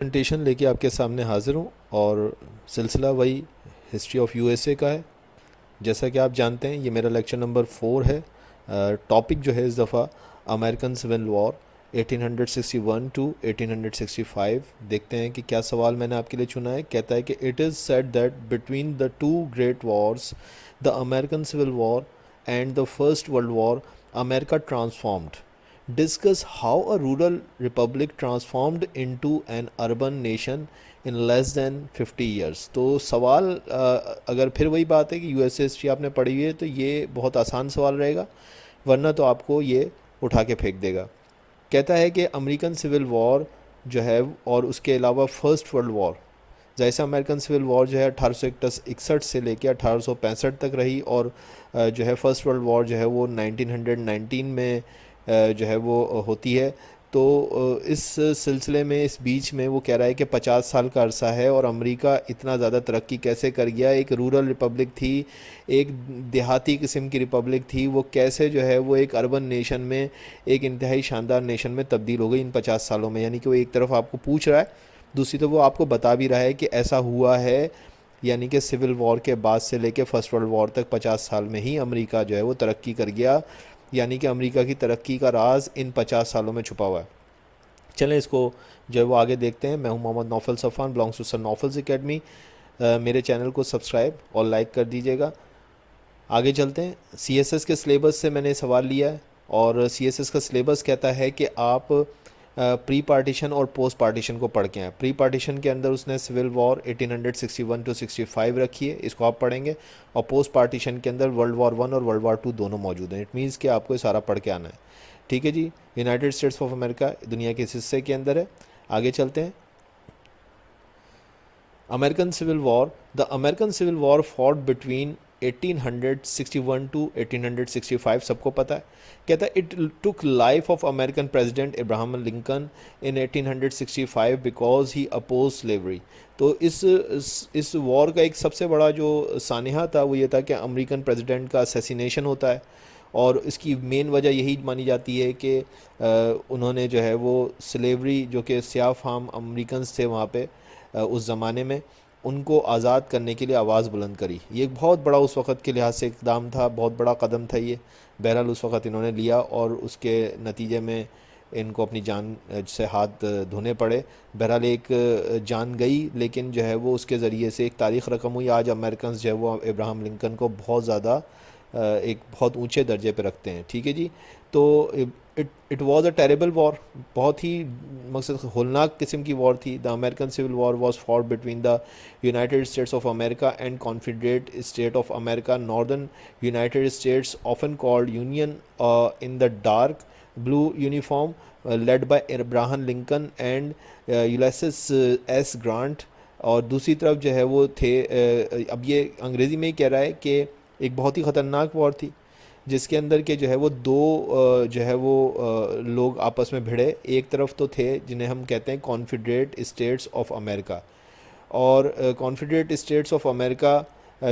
Presentation لے کے آپ کے سامنے حاضر ہوں اور سلسلہ وہی history of U S A کا ہے. جیسا کہ آپ جانتے ہیں یہ میرا لیکچر نمبر 4 ہے. ٹاپک جو ہے اس دفعہ امریکن سول وار 1861 ٹو 1865. دیکھتے ہیں کہ کیا سوال میں نے آپ کے لیے چنا ہے. کہتا ہے کہ it is said that between the two great wars the American civil war and the first world war America transformed. Discuss how a rural republic transformed into an urban nation in less than 50 years. تو سوال اگر پھر وہی بات ہے کہ U S history آپ نے پڑھی ہوئی ہے تو یہ بہت آسان سوال رہے گا، ورنہ تو آپ کو یہ اٹھا کے پھینک دے گا. کہتا ہے کہ امریکن سول وار جو ہے اور اس کے علاوہ فرسٹ ورلڈ وار، جیسے امریکن سول وار جو ہے 1861 سے لے کے 1865 تک رہی، اور جو ہے فرسٹ ورلڈ وار جو ہے وہ 1919 میں جو ہے وہ ہوتی ہے. تو اس سلسلے میں اس بیچ میں وہ کہہ رہا ہے کہ 50 سال کا عرصہ ہے اور امریکہ اتنا زیادہ ترقی کیسے کر گیا. ایک رورل ریپبلک تھی، ایک دیہاتی قسم کی ریپبلک تھی، وہ کیسے جو ہے وہ ایک اربن نیشن میں، ایک انتہائی شاندار نیشن میں تبدیل ہو گئی ان 50 سالوں میں. یعنی کہ وہ ایک طرف آپ کو پوچھ رہا ہے، دوسری تو وہ آپ کو بتا بھی رہا ہے کہ ایسا ہوا ہے. یعنی کہ سول وار کے بعد سے لے کے فرسٹ ورلڈ وار تک 50 سال میں ہی امریکہ جو ہے وہ ترقی کر گیا. یعنی کہ امریکہ کی ترقی کا راز ان 50 سالوں میں چھپا ہوا ہے. چلیں اس کو جو ہے وہ آگے دیکھتے ہیں. میں ہوں Muhammad Naufal Safan, belongs to sir Naufal's academy. میرے چینل کو سبسکرائب اور لائک کر دیجیے گا. آگے چلتے ہیں. سی ایس ایس کے سلیبس سے میں نے سوال لیا ہے، اور سی ایس ایس کا سلیبس کہتا ہے کہ آپ پری پارٹیشن اور پوسٹ پارٹیشن کو پڑھ کے ہیں. پری پارٹیشن کے اندر اس نے سول وار 1861 ٹو 65 رکھی ہے، اس کو آپ پڑھیں گے. اور پوسٹ پارٹیشن کے اندر ورلڈ وار 1 اور ورلڈ وار 2 دونوں موجود ہیں. اٹ مینس کہ آپ کو یہ سارا پڑھ کے آنا ہے. ٹھیک ہے جی. یونائٹڈ اسٹیٹس آف امریکہ دنیا کے اس حصے کے اندر ہے. آگے چلتے ہیں. American civil war. The American civil war fought between 1861 to 1865. سب کو پتہ ہے. کہتا ہے it took life of American president Abraham Lincoln in 1865 because he oppose slavery. تو اس وار کا ایک سب سے بڑا جو سانحہ تھا وہ یہ تھا کہ امریکن پریزیڈنٹ کا اسیسینیشن ہوتا ہے، اور اس کی مین وجہ یہی مانی جاتی ہے کہ انہوں نے جو ہے وہ سلیوری، جو کہ سیاہ فام امریکنز تھے وہاں پہ اس زمانے میں، ان کو آزاد کرنے کے لیے آواز بلند کری. یہ ایک بہت بڑا اس وقت کے لحاظ سے اقدام تھا، بہت بڑا قدم تھا یہ. بہرحال اس وقت انہوں نے لیا، اور اس کے نتیجے میں ان کو اپنی جان سے ہاتھ دھونے پڑے. بہرحال ایک جان گئی، لیکن جو ہے وہ اس کے ذریعے سے ایک تاریخ رقم ہوئی. آج امریکنز جو ہے وہ ابراہم لنکن کو بہت زیادہ ایک بہت اونچے درجے پہ رکھتے ہیں. ٹھیک ہے جی. تو it was a terrible war, بہت ہی مقصد ہولناک قسم کی وار تھی. The American civil war was fought between the United States of America and Confederate State of America. Northern United States often called Union in the dark blue uniform led by Abraham Lincoln and Ulysses S. Grant. اور دوسری طرف جو ہے وہ تھے، اب یہ انگریزی میں ہی کہہ رہا ہے کہ ایک بہت ہی خطرناک وار تھی، جس کے اندر کہ جو ہے وہ دو جو ہے وہ لوگ آپس میں بھڑے. ایک طرف تو تھے جنہیں ہم کہتے ہیں کانفیڈریٹ اسٹیٹس آف امریکہ، اور کانفیڈریٹ اسٹیٹس آف امریکہ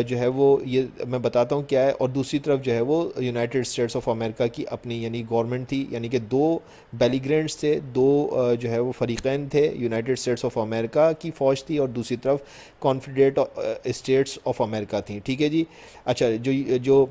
جو ہے وہ یہ میں بتاتا ہوں کیا ہے. اور دوسری طرف جو ہے وہ یونائٹڈ اسٹیٹس آف امریکہ کی اپنی یعنی گورنمنٹ تھی. یعنی کہ دو بیلیگرینٹس تھے، دو جو ہے وہ فریقین تھے. یونائٹڈ اسٹیٹس آف امریکہ کی فوج تھی، اور دوسری طرف کانفیڈریٹ اسٹیٹس آف امریکہ تھیں. ٹھیک ہے جی. اچھا، جو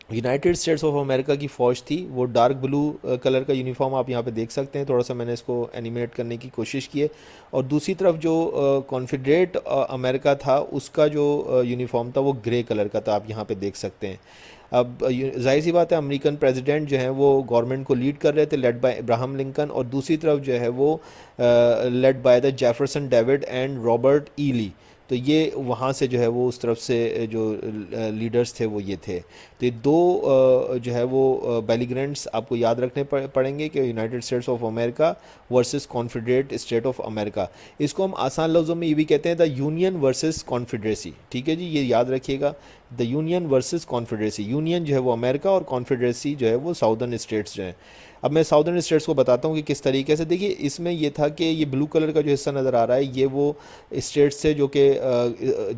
یونائٹڈ اسٹیٹس آف امریکہ کی فوج تھی وہ ڈارک بلو کلر کا یونیفارم آپ یہاں پہ دیکھ سکتے ہیں. تھوڑا سا میں نے اس کو اینیمیٹ کرنے کی کوشش کی ہے. اور دوسری طرف جو کانفیڈریٹ امریکہ تھا اس کا جو یونیفارم تھا وہ گرے کلر کا تھا، آپ یہاں پہ دیکھ سکتے ہیں. اب ظاہر سی بات ہے امریکن پریزیڈنٹ جو ہیں وہ گورنمنٹ کو لیڈ کر رہے تھے، لیڈ بائی ابراہم لنکن، اور دوسری طرف جو ہے وہ led by the Jefferson David and Robert E لی. تو یہ وہاں سے جو ہے وہ اس طرف سے جو لیڈرز تھے وہ یہ تھے. تو یہ دو جو ہے وہ بیلیگرینٹس آپ کو یاد رکھنے پڑیں گے کہ United States of America versus Confederate State of America. اس کو ہم آسان لفظوں میں یہ بھی کہتے ہیں دا یونین ورسز کانفیڈریسی. ٹھیک ہے جی، یہ یاد رکھیے گا. The Union versus Confederacy. Union جو ہے وہ امریکہ، اور کانفیڈریسی جو ہے وہ ساؤدرن اسٹیٹس جو ہیں. اب میں ساؤدرن اسٹیٹس کو بتاتا ہوں کہ کس طریقے سے. دیکھیے اس میں یہ تھا کہ یہ بلو کلر کا جو حصہ نظر آ رہا ہے یہ وہ اسٹیٹس تھے جو کہ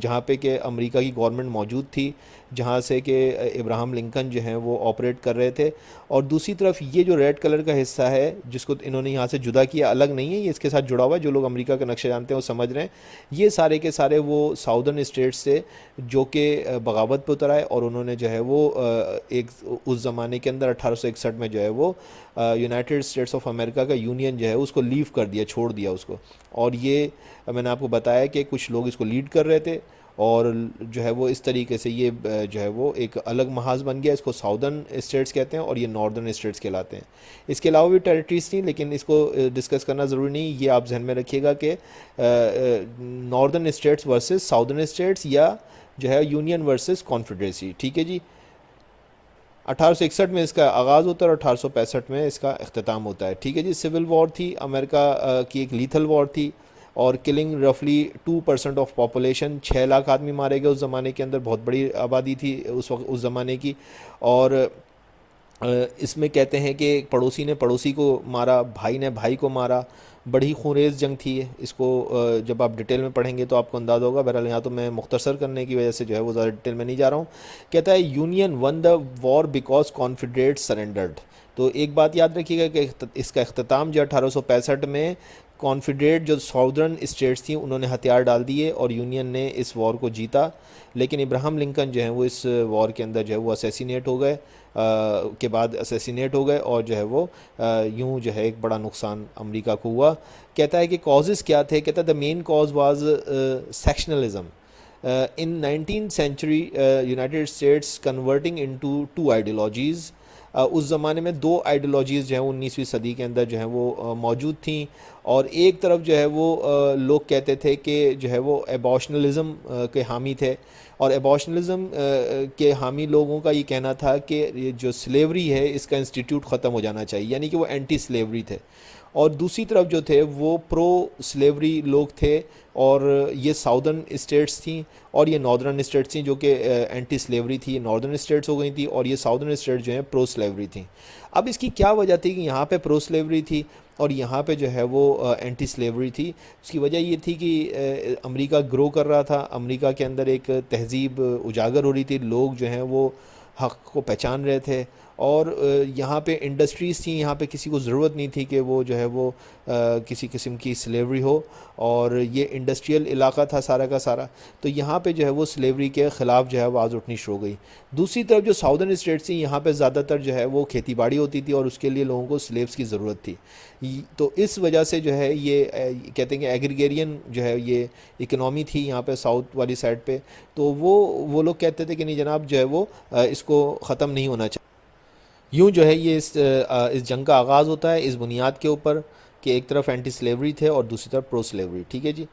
جہاں پہ کہ امریکہ کی گورنمنٹ موجود تھی, جہاں سے کہ ابراہم لنکن جو ہیں وہ آپریٹ کر رہے تھے. اور دوسری طرف یہ جو ریڈ کلر کا حصہ ہے جس کو انہوں نے یہاں سے جدا کیا, الگ نہیں ہے, یہ اس کے ساتھ جڑا ہوا ہے. جو لوگ امریکہ کا نقشہ جانتے ہیں وہ سمجھ رہے ہیں, یہ سارے کے سارے وہ ساؤدرن اسٹیٹس سے جو کہ بغاوت پہ اتر آئے, اور انہوں نے جو ہے وہ ایک اس زمانے کے اندر 1861 میں جو ہے وہ یونائٹڈ اسٹیٹس آف امریکہ کا یونین جو ہے اس کو لیو کر دیا, چھوڑ دیا اس کو. اور یہ میں نے آپ کو بتایا کہ کچھ لوگ اس کو لیڈ کر رہے تھے, اور جو ہے وہ اس طریقے سے یہ جو ہے وہ ایک الگ محاذ بن گیا. اس کو ساؤدرن اسٹیٹس کہتے ہیں اور یہ ناردرن اسٹیٹس کہلاتے ہیں. اس کے علاوہ بھی ٹیریٹریز تھیں لیکن اس کو ڈسکس کرنا ضروری نہیں. یہ آپ ذہن میں رکھیے گا کہ northern states versus southern states, یا جو ہے یونین ورسز کانفیڈریسی. ٹھیک ہے جی. 1861 میں اس کا آغاز ہوتا ہے اور 1865 میں اس کا اختتام ہوتا ہے. ٹھیک ہے جی. سول وار تھی امریکہ کی, ایک لیتھل وار تھی, اور کلنگ رفلی 2% آف پاپولیشن, 6 لاکھ آدمی مارے گئے اس زمانے کے اندر. بہت بڑی آبادی تھی اس وقت اس زمانے کی. اور اس میں کہتے ہیں کہ پڑوسی نے پڑوسی کو مارا, بھائی نے بھائی کو مارا. بڑی خونریز جنگ تھی. اس کو جب آپ ڈیٹیل میں پڑھیں گے تو آپ کو انداز ہوگا. بہرحال یہاں تو میں مختصر کرنے کی وجہ سے جو ہے وہ زیادہ ڈیٹیل میں نہیں جا رہا ہوں. کہتا ہے union won the war because confederate surrendered. تو ایک بات یاد رکھیے گا کہ اس کا اختتام جو 1865 میں کانفیڈریٹ جو ساؤدرن اسٹیٹس تھیں انہوں نے ہتھیار ڈال دیے اور یونین نے اس وار کو جیتا. لیکن ابراہم لنکن جو ہیں وہ اس وار کے اندر جو ہے وہ اسیسینیٹ ہو گئے, کے بعد اسیسینیٹ ہو گئے, اور جو ہے وہ یوں جو ہے ایک بڑا نقصان امریکہ کو ہوا. کہتا ہے کہ کازز کیا تھے. کہتا ہے the main cause was sectionalism. In 19th century United States converting into two ideologies. اس زمانے میں 2 آئیڈیالوجیز جو ہیں 19ویں صدی کے اندر جو ہیں وہ موجود تھیں. اور ایک طرف جو ہے وہ لوگ کہتے تھے کہ جو ہے وہ ایبوشنلزم کے حامی تھے, اور ایبوشنلزم کے حامی لوگوں کا یہ کہنا تھا کہ یہ جو سلیوری ہے اس کا انسٹیٹیوٹ ختم ہو جانا چاہیے, یعنی کہ وہ اینٹی سلیوری تھے. اور دوسری طرف جو تھے وہ پرو سلیوری لوگ تھے, اور یہ ساؤدرن اسٹیٹس تھیں اور یہ ناردرن اسٹیٹس تھیں جو کہ اینٹی سلیوری تھی. ناردرن اسٹیٹس ہو گئی تھیں اور یہ ساؤدرن اسٹیٹس جو ہیں پرو سلیوری تھیں. اب اس کی کیا وجہ تھی کہ یہاں پہ پرو سلیوری تھی اور یہاں پہ جو ہے وہ اینٹی سلیوری تھی؟ اس کی وجہ یہ تھی کہ امریکہ گرو کر رہا تھا, امریکہ کے اندر ایک تہذیب اجاگر ہو رہی تھی, لوگ جو ہیں وہ حق کو پہچان رہے تھے, اور یہاں پہ انڈسٹریز تھیں, یہاں پہ کسی کو ضرورت نہیں تھی کہ وہ جو ہے وہ کسی قسم کی سلیوری ہو, اور یہ انڈسٹریل علاقہ تھا سارا کا سارا. تو یہاں پہ جو ہے وہ سلیوری کے خلاف جو ہے آواز اٹھنی شروع ہو گئی. دوسری طرف جو ساؤدرن اسٹیٹس تھیں یہاں پہ زیادہ تر جو ہے وہ کھیتی باڑی ہوتی تھی اور اس کے لیے لوگوں کو سلیوز کی ضرورت تھی. تو اس وجہ سے جو ہے یہ کہتے ہیں کہ ایگریگیرین جو ہے یہ اکنامی تھی یہاں پہ ساؤتھ والی سائڈ پہ. تو وہ لوگ کہتے تھے کہ نہیں جناب جو ہے وہ اس کو ختم نہیں ہونا چاہیے. یوں جو ہے یہ اس جنگ کا آغاز ہوتا ہے اس بنیاد کے اوپر کہ ایک طرف اینٹی سلیوری تھے اور دوسری طرف پرو سلیوری. ٹھیک ہے جی.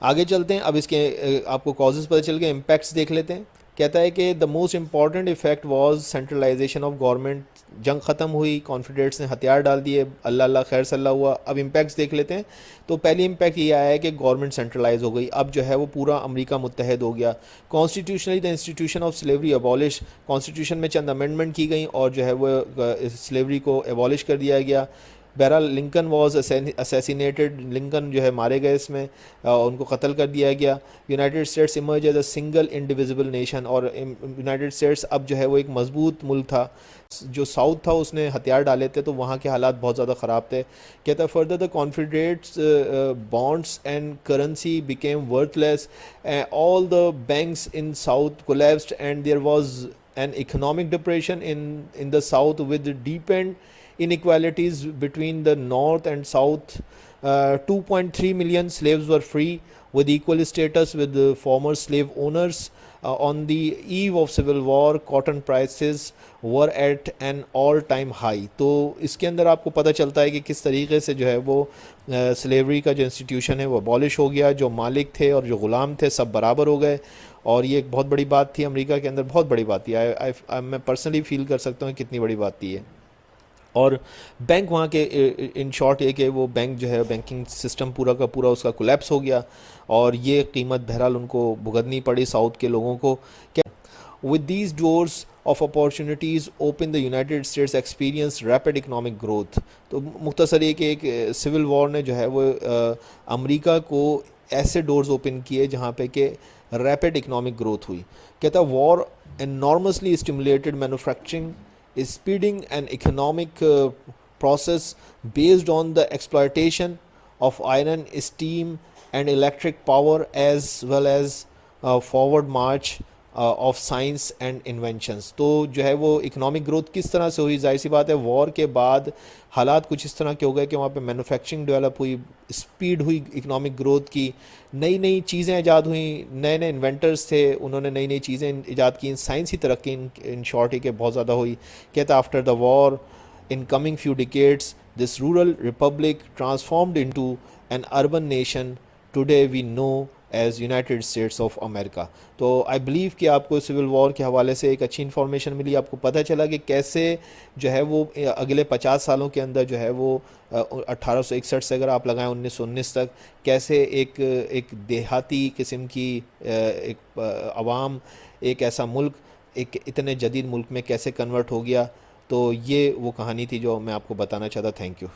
آگے چلتے ہیں. اب اس کے آپ کو کازز پتہ چل گئے, امپیکٹس دیکھ لیتے ہیں. کہتا ہے کہ the most important effect was centralisation of government. جنگ ختم ہوئی, کانفیڈریٹس نے ہتھیار ڈال دیے, اللہ اللہ خیر صلی اللہ ہوا. اب امپیکٹس دیکھ لیتے ہیں. تو پہلی امپیکٹ یہ آیا ہے کہ گورنمنٹ سینٹرلائز ہو گئی. اب جو ہے وہ پورا امریکہ متحد ہو گیا. Constitutionally the institution of slavery ابالش. Constitution میں چند امینڈمنٹ کی گئیں اور جو ہے وہ سلیوری کو ایبالش کر دیا گیا. بہرحال لنکن واز اسیسینیٹڈ. لنکن جو ہے مارے گئے اس میں, ان کو قتل کر دیا گیا. United States emerge as a single indivisible nation. اور یونائٹڈ اسٹیٹس اب جو ہے وہ ایک مضبوط ملک تھا. جو ساؤتھ تھا اس نے ہتھیار ڈالے تھے تو وہاں کے حالات بہت زیادہ خراب تھے. کہتا ہے further the confederates bonds and currency became worth less. All the banks in South collapsed and there was an economic depression in the south with deepened inequalities between the north and south. 2.3 million slaves were free with equal status with the former slave owners. On the eve of civil war, cotton prices were at an all-time high. تو اس کے اندر آپ کو پتہ چلتا ہے کہ کس طریقے سے جو ہے وہ سلیوری کا جو انسٹیٹیوشن ہے وہ abolish ہو گیا. جو مالک تھے اور جو غلام تھے سب برابر ہو گئے, اور یہ ایک بہت بڑی بات تھی امریکہ کے اندر, بہت بڑی بات تھی. میں پرسنلی فیل کر سکتا ہوں کتنی بڑی بات تھی یہ. اور بینک وہاں کے ان شارٹ یہ کہ وہ بینک جو ہے بینکنگ سسٹم پورا کا پورا اس کا کولیپس ہو گیا, اور یہ قیمت بہرحال ان کو بھگتنی پڑی ساؤتھ کے لوگوں کو. With these doors of opportunities open, the United States experienced rapid economic growth. تو مختصر یہ کہ ایک سول وار نے جو ہے وہ امریکہ کو ایسے ڈورز اوپن کیے جہاں پہ کہ ریپڈ اکنامک گروتھ ہوئی. کہتا ہے war enormously stimulated manufacturing speeding and economic process based on the exploitation of iron, steam and electric power, as well as forward march of science and inventions. تو جو ہے وہ اکنامک گروتھ کس طرح سے ہوئی؟ ظاہر سی بات ہے وار کے بعد حالات کچھ اس طرح کے ہو گئے کہ وہاں پہ مینوفیکچرنگ ڈیولپ ہوئی, اسپیڈ ہوئی اکنامک گروتھ کی, نئی نئی چیزیں ایجاد ہوئیں, نئے نئے انوینٹرز تھے, انہوں نے نئی نئی چیزیں ایجاد کی, سائنسی ترقی ان شارٹ ہی کہ بہت زیادہ ہوئی. کہتا after the war in coming few decades, this rural republic transformed into an urban nation today we know as United States of America. تو I believe کہ آپ کو سول وار کے حوالے سے ایک اچھی انفارمیشن ملی, آپ کو پتہ چلا کہ کیسے جو ہے وہ اگلے 50 سالوں کے اندر جو ہے وہ 1861 سے اگر آپ لگائیں 1919 تک کیسے ایک دیہاتی قسم کی ایک عوام ایک ایسا ملک ایک اتنے جدید ملک میں کیسے کنورٹ ہو گیا. تو یہ وہ کہانی تھی جو میں آپ کو بتانا چاہتا. Thank you.